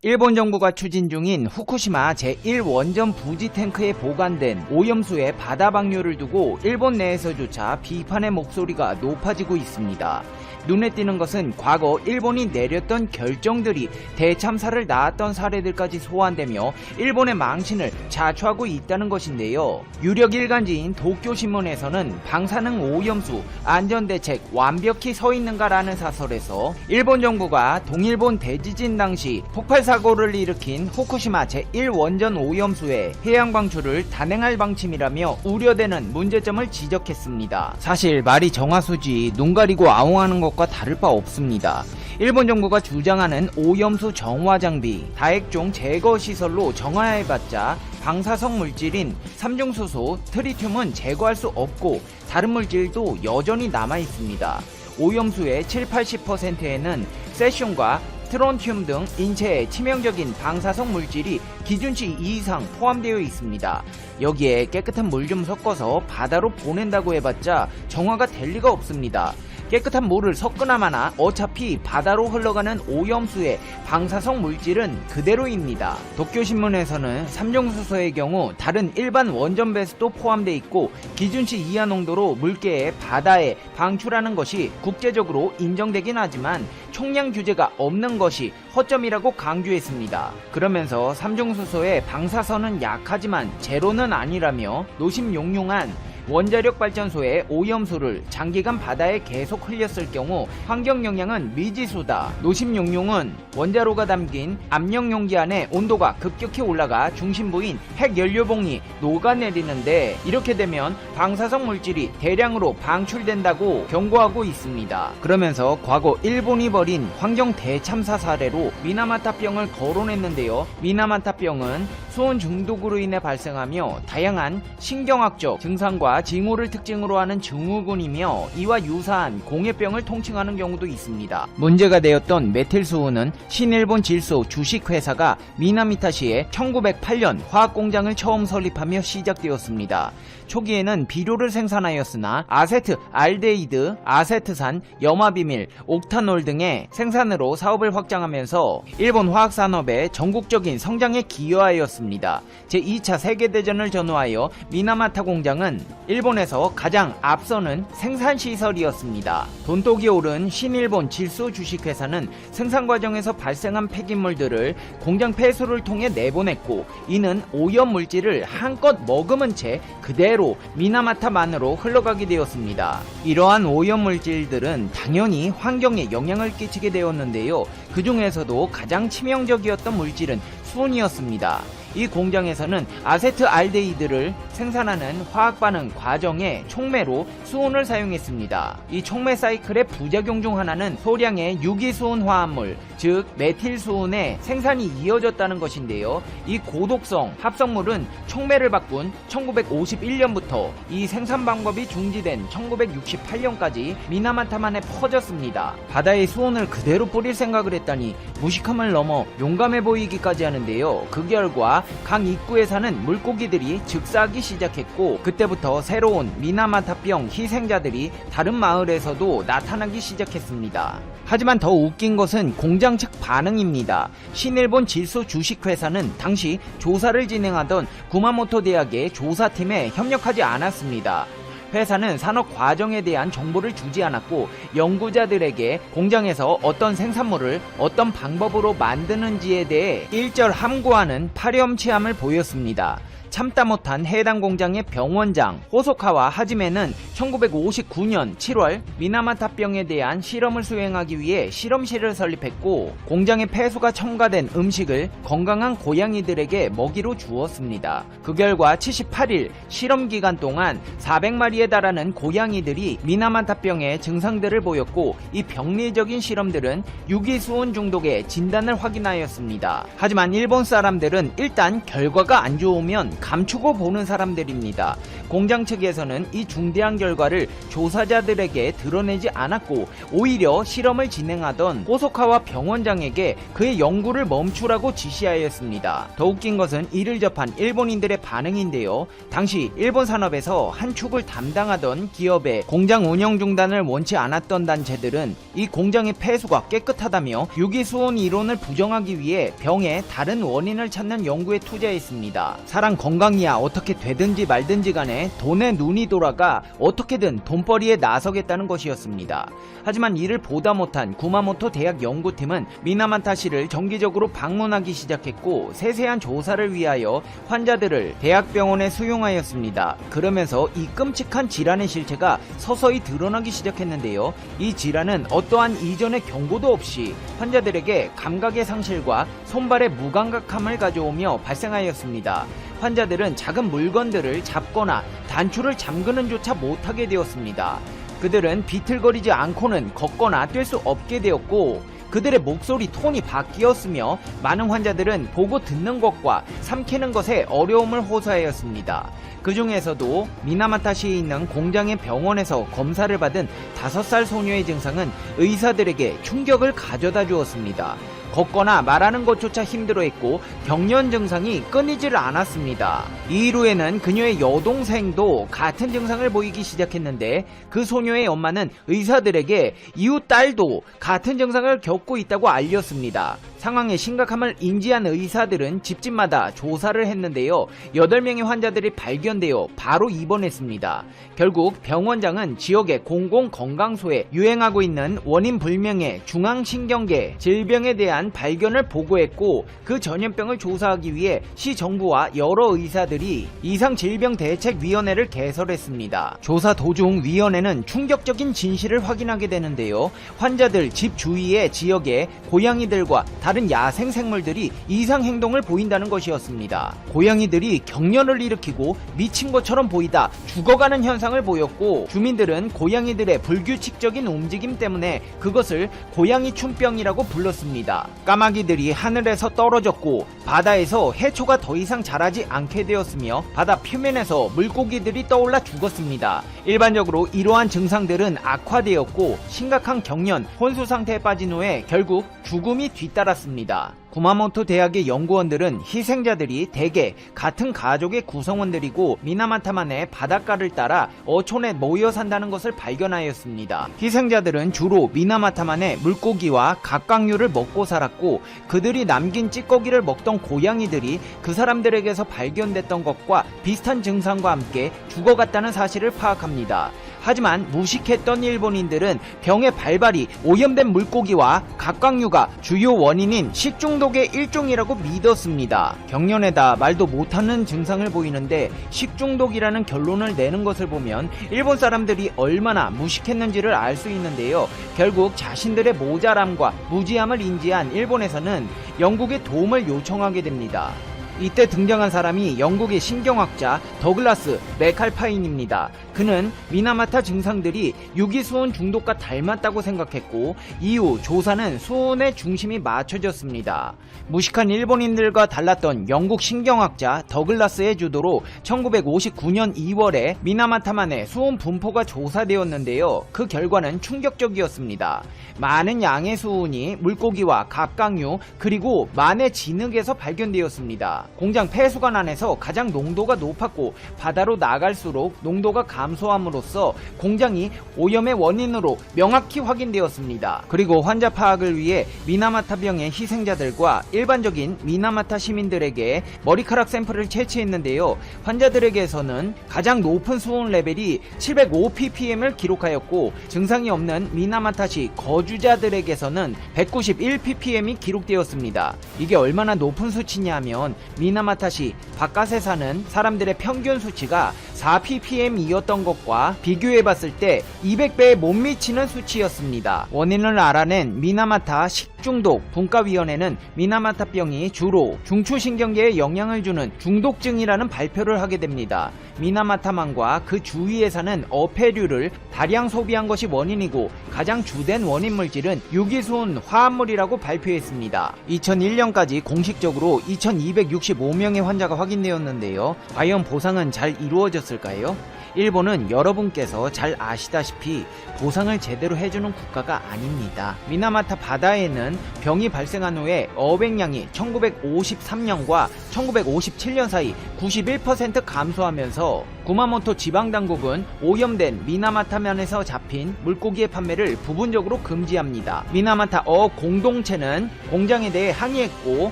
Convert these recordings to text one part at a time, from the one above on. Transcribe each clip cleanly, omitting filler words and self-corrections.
일본 정부가 추진 중인 후쿠시마 제1원전 부지 탱크에 보관된 오염수의 바다 방류를 두고 일본 내에서조차 비판의 목소리가 높아지고 있습니다. 눈에 띄는 것은 과거 일본이 내렸던 결정들이 대참사를 낳았던 사례들까지 소환되며 일본의 망신을 자초하고 있다는 것인데요. 유력 일간지인 도쿄신문에서는 방사능 오염수 안전대책 완벽히 서 있는가라는 사설에서 일본 정부가 동일본 대지진 당시 폭발 사고를 일으킨 후쿠시마 제1원전 오염수의 해양 방출을 단행할 방침이라며 우려되는 문제점을 지적했습니다. 사실 말이 정화수지 눈 가리고 아웅하는 것과 다를 바 없습니다. 일본 정부가 주장하는 오염수 정화 장비, 다액종 제거 시설로 정화해봤자 방사성 물질인 삼중수소, 트리튬은 제거할 수 없고 다른 물질도 여전히 남아 있습니다. 오염수의 70-80%에는 세슘과 트론튬 등 인체에 치명적인 방사성 물질이 기준치 이상 포함되어 있습니다. 여기에 깨끗한 물 좀 섞어서 바다로 보낸다고 해봤자 정화가 될 리가 없습니다. 깨끗한 물을 섞거나 마나 어차피 바다로 흘러가는 오염수의 방사성 물질은 그대로입니다. 도쿄신문에서는 삼중수소의 경우 다른 일반 원전배수도 포함되어 있고 기준치 이하 농도로 물개에 바다에 방출하는 것이 국제적으로 인정되긴 하지만 총량 규제가 없는 것이 허점이라고 강조했습니다. 그러면서 삼중수소의 방사선은 약하지만 제로는 아니라며 노심용융한 원자력 발전소의 오염수를 장기간 바다에 계속 흘렸을 경우 환경 영향은 미지수다. 노심용융은 원자로가 담긴 압력 용기 안에 온도가 급격히 올라가 중심부인 핵연료봉이 녹아내리는데 이렇게 되면 방사성 물질이 대량으로 방출된다고 경고하고 있습니다. 그러면서 과거 일본이 벌인 환경 대참사 사례로 미나마타병을 거론했는데요. 미나마타병은 수온 중독으로 인해 발생하며 다양한 신경학적 증상과 징후를 특징으로 하는 증후군이며 이와 유사한 공해병을 통칭하는 경우도 있습니다. 문제가 되었던 메틸수은은 신일본 질소 주식회사가 미나미타시에 1908년 화학공장을 처음 설립하며 시작되었습니다. 초기에는 비료를 생산하였으나 아세트 알데히드, 아세트산, 염화비밀, 옥타놀 등의 생산으로 사업을 확장하면서 일본 화학산업의 전국적인 성장에 기여하였습니다. 제2차 세계대전을 전후하여 미나마타 공장은 일본에서 가장 앞서는 생산시설이었습니다. 돈독이 오른 신일본 질소 주식회사는 생산 과정에서 발생한 폐기물들을 공장 폐수를 통해 내보냈고 이는 오염물질을 한껏 머금은 채 그대로 미나마타만으로 흘러가게 되었습니다. 이러한 오염물질들은 당연히 환경에 영향을 끼치게 되었는데요. 그 중에서도 가장 치명적이었던 물질은 수은이었습니다. 이 공장에서는 아세트알데히드를 생산하는 화학반응 과정에 촉매로 수은을 사용했습니다. 이 촉매 사이클의 부작용 중 하나는 소량의 유기수은 화합물, 즉 메틸수은의 생산이 이어졌다는 것인데요. 이 고독성 합성물은 촉매를 바꾼 1951년부터 이 생산 방법이 중지된 1968년까지 미나마타만에 퍼졌습니다. 바다에 수은을 그대로 뿌릴 생각을 했다니 무식함을 넘어 용감해 보이기까지 하는데요. 그 결과 강 입구에 사는 물고기들이 즉사하기 시작했고 그때부터 새로운 미나마타병 희생자들이 다른 마을에서도 나타나기 시작했습니다. 하지만 더 웃긴 것은 공장 측 반응입니다. 신일본 질소 주식회사는 당시 조사를 진행하던 구마모토 대학의 조사팀에 협력하지 않았습니다. 회사는 산업 과정에 대한 정보를 주지 않았고 연구자들에게 공장에서 어떤 생산물을 어떤 방법으로 만드는지에 대해 일절 함구하는 파렴치함을 보였습니다. 참다 못한 해당 공장의 병원장 호소카와 하지메는 1959년 7월 미나마타병에 대한 실험을 수행하기 위해 실험실을 설립했고 공장의 폐수가 첨가된 음식을 건강한 고양이들에게 먹이로 주었습니다. 그 결과 78일 실험 기간 동안 400마리에 달하는 고양이들이 미나마타병의 증상들을 보였고 이 병리적인 실험들은 유기수은 중독의 진단을 확인하였습니다. 하지만 일본 사람들은 일단 결과가 안 좋으면 감추고 보는 사람들입니다. 공장 측에서는 이 중대한 결과를 조사자들에게 드러내지 않았고 오히려 실험을 진행하던 호소카와 병원장에게 그의 연구를 멈추라고 지시하였습니다. 더 웃긴 것은 이를 접한 일본인들의 반응인데요. 당시 일본 산업에서 한 축을 담 담당하던 기업의 공장 운영 중단을 원치 않았던 단체들은 이 공장의 폐수가 깨끗하다며 유기수온 이론을 부정하기 위해 병의 다른 원인을 찾는 연구에 투자했습니다. 사람 건강이야 어떻게 되든지 말든지 간에 돈에 눈이 돌아가 어떻게든 돈벌이에 나서겠다는 것이었습니다. 하지만 이를 보다 못한 구마모토 대학 연구팀은 미나마타시를 정기적으로 방문하기 시작했고 세세한 조사를 위하여 환자들을 대학병원에 수용하였습니다. 그러면서 이 끔찍한 질환의 실체가 서서히 드러나기 시작했는데요. 이 질환은 어떠한 이전의 경고도 없이 환자들에게 감각의 상실과 손발의 무감각함을 가져오며 발생하였습니다. 환자들은 작은 물건들을 잡거나 단추를 잠그는 조차 못하게 되었습니다. 그들은 비틀거리지 않고는 걷거나 뛸 수 없게 되었고 그들의 목소리 톤이 바뀌었으며 많은 환자들은 보고 듣는 것과 삼키는 것에 어려움을 호소하였습니다. 그 중에서도 미나마타시에 있는 공장의 병원에서 검사를 받은 5살 소녀의 증상은 의사들에게 충격을 가져다 주었습니다. 걷거나 말하는 것조차 힘들어했고 경련 증상이 끊이질 않았습니다. 이일 후에는 그녀의 여동생도 같은 증상을 보이기 시작했는데 그 소녀의 엄마는 의사들에게 이웃 딸도 같은 증상을 겪고 있다고 알렸습니다. 상황의 심각함을 인지한 의사들은 집집마다 조사를 했는데요. 8명의 환자들이 발견되어 바로 입원했습니다. 결국 병원장은 지역의 공공건강소에 유행하고 있는 원인 불명의 중앙신경계 질병에 대한 발견을 보고했고 그 전염병을 조사하기 위해 시정부와 여러 의사들이 이상질병대책위원회를 개설했습니다. 조사 도중 위원회는 충격적인 진실을 확인하게 되는데요. 환자들 집 주위의 지역에 고양이들과 다른 야생 생물들이 이상 행동을 보인다는 것이었습니다. 고양이들이 경련을 일으키고 미친 것처럼 보이다 죽어가는 현상을 보였고 주민들은 고양이들의 불규칙적인 움직임 때문에 그것을 고양이 춘병이라고 불렀습니다. 까마귀들이 하늘에서 떨어졌고 바다에서 해초가 더 이상 자라지 않게 되었으며 바다 표면에서 물고기들이 떠올라 죽었습니다. 일반적으로 이러한 증상들은 악화되었고 심각한 경련, 혼수 상태에 빠진 후에 결국 죽음이 뒤따랐습니다. 구마모토 대학의 연구원들은 희생자들이 대개 같은 가족의 구성원들이고 미나마타만의 바닷가를 따라 어촌에 모여 산다는 것을 발견하였습니다. 희생자들은 주로 미나마타만의 물고기와 갑각류를 먹고 살았고 그들이 남긴 찌꺼기를 먹던 고양이들이 그 사람들에게서 발견됐던 것과 비슷한 증상과 함께 죽어갔다는 사실을 파악합니다. 하지만 무식했던 일본인들은 병의 발발이 오염된 물고기와 갑각류가 주요 원인인 식중독의 일종이라고 믿었습니다. 경련에다 말도 못하는 증상을 보이는데 식중독이라는 결론을 내는 것을 보면 일본 사람들이 얼마나 무식했는지를 알 수 있는데요. 결국 자신들의 모자람과 무지함을 인지한 일본에서는 영국의 도움을 요청하게 됩니다. 이때 등장한 사람이 영국의 신경학자 더글라스 맥칼파인입니다. 그는 미나마타 증상들이 유기수온 중독과 닮았다고 생각했고 이후 조사는 수온의 중심이 맞춰졌습니다. 무식한 일본인들과 달랐던 영국 신경학자 더글라스의 주도로 1959년 2월에 미나마타만의 수온 분포가 조사되었는데요. 그 결과는 충격적이었습니다. 많은 양의 수온이 물고기와 갑각류 그리고 만의 진흙에서 발견되었습니다. 공장 폐수관 안에서 가장 농도가 높았고 바다로 나갈수록 농도가 감소함으로써 공장이 오염의 원인으로 명확히 확인되었습니다. 그리고 환자 파악을 위해 미나마타병의 희생자들과 일반적인 미나마타 시민들에게 머리카락 샘플을 채취했는데요. 환자들에게서는 가장 높은 수온 레벨이 705ppm을 기록하였고 증상이 없는 미나마타시 거주자들에게서는 191ppm이 기록되었습니다. 이게 얼마나 높은 수치냐 하면 미나마타시 바깥에 사는 사람들의 평균 수치가 4ppm이었던 것과 비교해봤을 때 200배에 못 미치는 수치였습니다. 원인을 알아낸 미나마타 식중독 분과위원회는 미나마타병이 주로 중추신경계에 영향을 주는 중독증이라는 발표를 하게 됩니다. 미나마타만과 그 주위에 사는 어패류를 다량 소비한 것이 원인이고 가장 주된 원인 물질은 유기수온 화합물이라고 발표했습니다. 2001년까지 공식적으로 2265명의 환자가 확인되었는데요. 과연 보상은 잘 이루어졌을까요? 일본은 여러분께서 잘 아시다시피 보상을 제대로 해주는 국가가 아닙니다. 미나마타 바다에는 병이 발생한 후에 어획량이 1953년과 1957년 사이 91% 감소하면서 구마모토 지방당국은 오염된 미나마타면에서 잡힌 물고기의 판매를 부분적으로 금지합니다. 미나마타 공동체는 공장에 대해 항의했고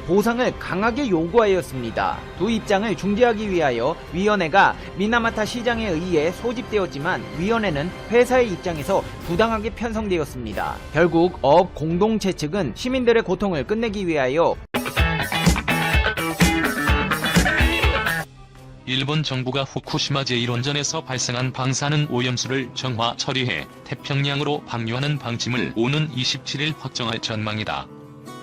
보상을 강하게 요구하였습니다. 두 입장을 중재하기 위하여 위원회가 미나마타 시장에 의해 소집되었지만 위원회는 회사의 입장에서 부당하게 편성되었습니다. 결국 공동체 측은 시민들의 고통을 끝내기 위하여 일본 정부가 후쿠시마 제1원전에서 발생한 방사능 오염수를 정화 처리해 태평양으로 방류하는 방침을 오는 27일 확정할 전망이다.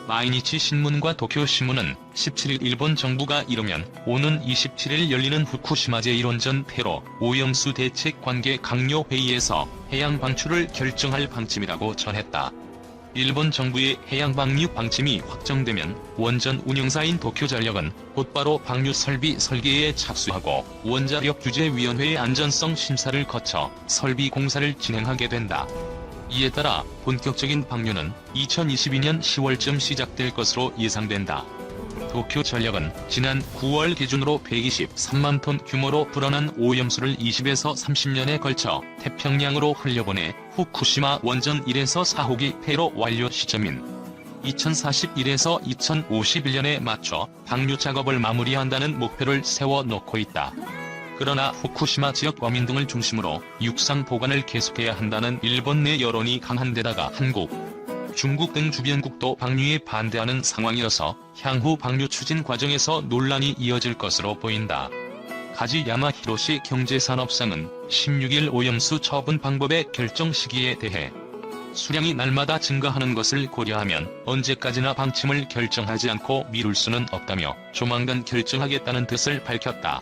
마이니치 신문과 도쿄 신문은 17일 일본 정부가 이르면 오는 27일 열리는 후쿠시마 제1원전 폐로 오염수 대책 관계 강요 회의에서 해양 방출을 결정할 방침이라고 전했다. 일본 정부의 해양 방류 방침이 확정되면 원전 운영사인 도쿄전력은 곧바로 방류 설비 설계에 착수하고 원자력규제위원회의 안전성 심사를 거쳐 설비 공사를 진행하게 된다. 이에 따라 본격적인 방류는 2022년 10월쯤 시작될 것으로 예상된다. 도쿄전력은 지난 9월 기준으로 123만 톤 규모로 불어난 오염수를 20에서 30년에 걸쳐 태평양으로 흘려보내 후쿠시마 원전 1에서 4호기 폐로 완료 시점인 2041에서 2051년에 맞춰 방류 작업을 마무리한다는 목표를 세워놓고 있다. 그러나 후쿠시마 지역 어민 등을 중심으로 육상 보관을 계속해야 한다는 일본 내 여론이 강한 데다가 한국, 중국 등 주변국도 방류에 반대하는 상황이어서 향후 방류 추진 과정에서 논란이 이어질 것으로 보인다. 가지야마 히로시 경제산업상은 16일 오염수 처분 방법의 결정 시기에 대해 수량이 날마다 증가하는 것을 고려하면 언제까지나 방침을 결정하지 않고 미룰 수는 없다며 조만간 결정하겠다는 뜻을 밝혔다.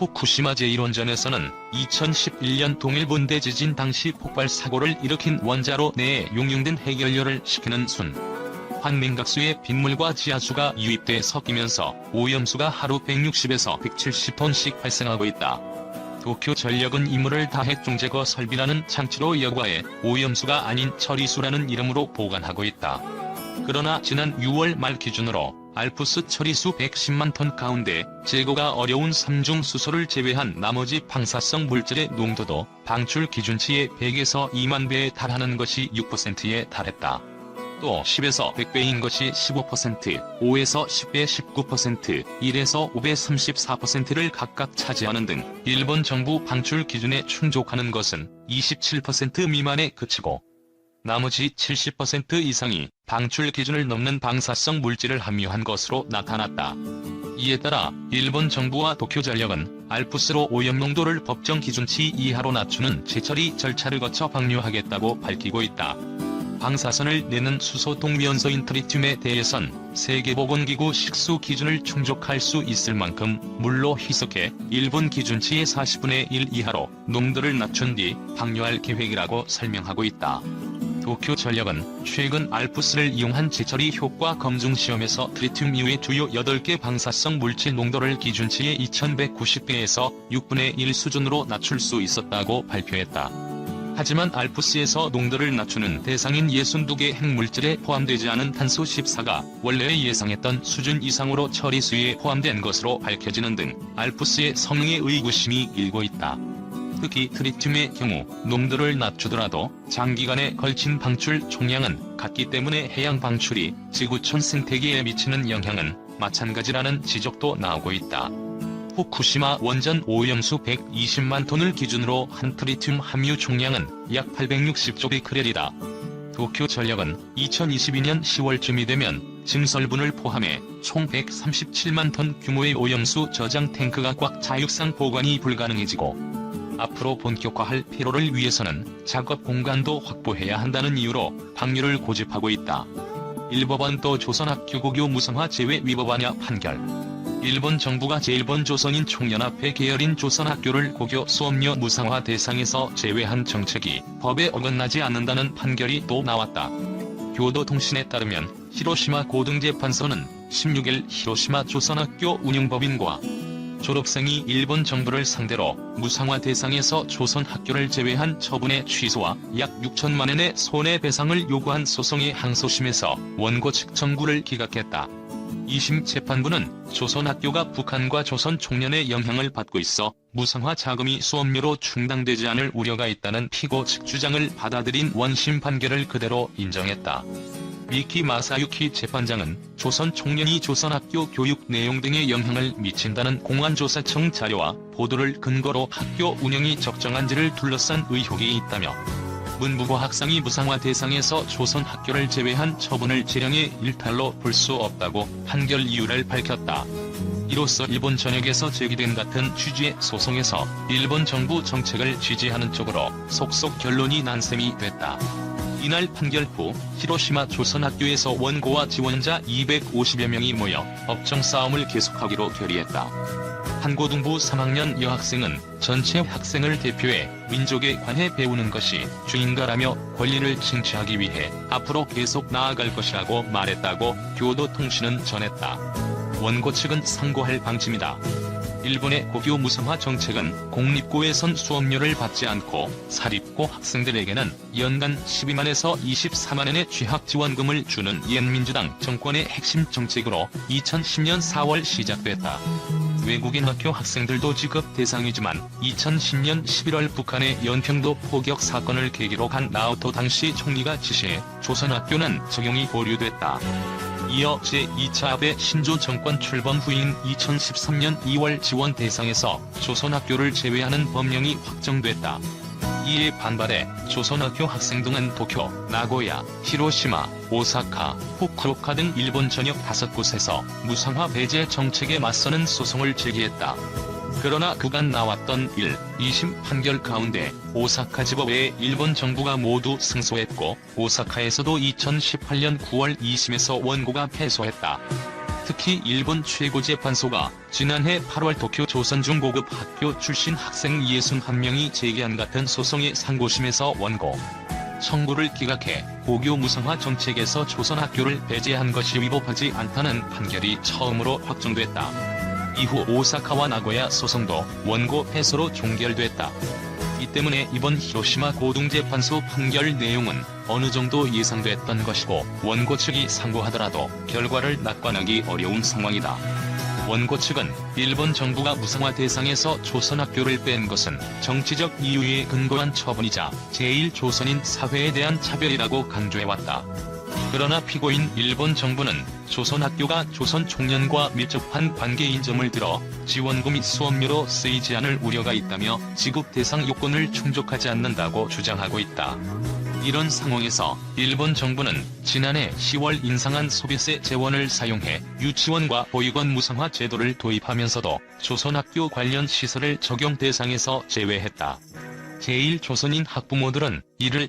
후쿠시마 제1원전에서는 2011년 동일본 대지진 당시 폭발 사고를 일으킨 원자로 내에 용융된 해결료를 식히는 환냉각수에 빗물과 지하수가 유입돼 섞이면서 오염수가 하루 160에서 170톤씩 발생하고 있다. 도쿄전력은 이물을 다핵종 제거 설비라는 창치로 여과해 오염수가 아닌 처리수라는 이름으로 보관하고 있다. 그러나 지난 6월 말 기준으로 알프스 처리수 110만 톤 가운데 제거가 어려운 삼중 수소를 제외한 나머지 방사성 물질의 농도도 방출 기준치의 100에서 2만 배에 달하는 것이 6%에 달했다. 또 10에서 100배인 것이 15%, 5에서 10배 19%, 1에서 5배 34%를 각각 차지하는 등 일본 정부 방출 기준에 충족하는 것은 27% 미만에 그치고 나머지 70% 이상이 방출 기준을 넘는 방사성 물질을 함유한 것으로 나타났다. 이에 따라 일본 정부와 도쿄전력은 알프스로 오염 농도를 법정 기준치 이하로 낮추는 재처리 절차를 거쳐 방류하겠다고 밝히고 있다. 방사선을 내는 수소 동위원소인 트리튬에 대해선 세계보건기구 식수 기준을 충족할 수 있을 만큼 물로 희석해 일본 기준치의 40분의 1 이하로 농도를 낮춘 뒤 방류할 계획이라고 설명하고 있다. 도쿄전력은 최근 알프스를 이용한 재처리 효과 검증 시험에서 트리튬 이외 주요 8개 방사성 물질 농도를 기준치의 2190배에서 6분의 1 수준으로 낮출 수 있었다고 발표했다. 하지만 알프스에서 농도를 낮추는 대상인 62개 핵물질에 포함되지 않은 탄소 14가 원래 예상했던 수준 이상으로 처리수에 포함된 것으로 밝혀지는 등 알프스의 성능에 의구심이 일고 있다. 특히 트리튬의 경우 농도를 낮추더라도 장기간에 걸친 방출 총량은 같기 때문에 해양 방출이 지구촌 생태계에 미치는 영향은 마찬가지라는 지적도 나오고 있다. 후쿠시마 원전 오염수 120만 톤을 기준으로 한 트리튬 함유 총량은 약 860조 베크렐이다. 도쿄전력은 2022년 10월쯤이 되면 증설분을 포함해 총 137만 톤 규모의 오염수 저장 탱크가 꽉 차 육상 보관이 불가능해지고 앞으로 본격화할 폐로를 위해서는 작업 공간도 확보해야 한다는 이유로 방류를 고집하고 있다. 일법원 또 조선학교 고교 무상화 제외 위법하냐 판결. 일본 정부가 제1본 조선인 총연합회 계열인 조선학교를 고교 수업료 무상화 대상에서 제외한 정책이 법에 어긋나지 않는다는 판결이 또 나왔다. 교도통신에 따르면 히로시마 고등재판소는 16일 히로시마 조선학교 운영법인과 졸업생이 일본 정부를 상대로 무상화 대상에서 조선 학교를 제외한 처분의 취소와 약 6천만 원의 손해배상을 요구한 소송의 항소심에서 원고 측 청구를 기각했다. 2심 재판부는 조선 학교가 북한과 조선 총련의 영향을 받고 있어 무상화 자금이 수업료로 충당되지 않을 우려가 있다는 피고 측 주장을 받아들인 원심 판결을 그대로 인정했다. 미키 마사유키 재판장은 조선 총련이 조선학교 교육 내용 등에 영향을 미친다는 공안조사청 자료와 보도를 근거로 학교 운영이 적정한지를 둘러싼 의혹이 있다며 문부고 학생이 무상화 대상에서 조선 학교를 제외한 처분을 재량의 일탈로 볼 수 없다고 판결 이유를 밝혔다. 이로써 일본 전역에서 제기된 같은 취지의 소송에서 일본 정부 정책을 지지하는 쪽으로 속속 결론이 난 셈이 됐다. 이날 판결 후 히로시마 조선학교에서 원고와 지원자 250여 명이 모여 법정 싸움을 계속하기로 결의했다. 한 고등부 3학년 여학생은 전체 학생을 대표해 민족에 관해 배우는 것이 주인가라며 권리를 쟁취하기 위해 앞으로 계속 나아갈 것이라고 말했다고 교도통신은 전했다. 원고 측은 상고할 방침이다. 일본의 고교 무상화 정책은 공립고에선 수업료를 받지 않고 사립고 학생들에게는 연간 12만에서 24만 원의 취학지원금을 주는 옛민주당 정권의 핵심 정책으로 2010년 4월 시작됐다. 외국인 학교 학생들도 지급 대상이지만 2010년 11월 북한의 연평도 포격 사건을 계기로 한 나오토 당시 총리가 지시해 조선학교는 적용이 보류됐다. 이어 제2차 아베 신조 정권 출범 후인 2013년 2월 지원 대상에서 조선학교를 제외하는 법령이 확정됐다. 이에 반발해 조선학교 학생 등은 도쿄, 나고야, 히로시마, 오사카, 후쿠오카 등 일본 전역 5곳에서 무상화 배제 정책에 맞서는 소송을 제기했다. 그러나 그간 나왔던 1, 2심 판결 가운데 오사카 지법 외에 일본 정부가 모두 승소했고 오사카에서도 2018년 9월 2심에서 원고가 패소했다. 특히 일본 최고재판소가 지난해 8월 도쿄 조선중고급 학교 출신 학생 61명이 제기한 같은 소송의 상고심에서 원고 청구를 기각해 고교 무상화 정책에서 조선학교를 배제한 것이 위법하지 않다는 판결이 처음으로 확정됐다. 이후 오사카와 나고야 소송도 원고 패소로 종결됐다. 이 때문에 이번 히로시마 고등재판소 판결 내용은 어느 정도 예상됐던 것이고 원고 측이 상고하더라도 결과를 낙관하기 어려운 상황이다. 원고 측은 일본 정부가 무상화 대상에서 조선학교를 뺀 것은 정치적 이유에 근거한 처분이자 제1조선인 사회에 대한 차별이라고 강조해왔다. 그러나 피고인 일본 정부는 조선학교가 조선 총련과 밀접한 관계인 점을 들어 지원금 및 수업료로 쓰이지 않을 우려가 있다며 지급 대상 요건을 충족하지 않는다고 주장하고 있다. 이런 상황에서 일본 정부는 지난해 10월 인상한 소비세 재원을 사용해 유치원과 보육원 무상화 제도를 도입하면서도 조선학교 관련 시설을 적용 대상에서 제외했다. 제1조선인 학부모들은 이를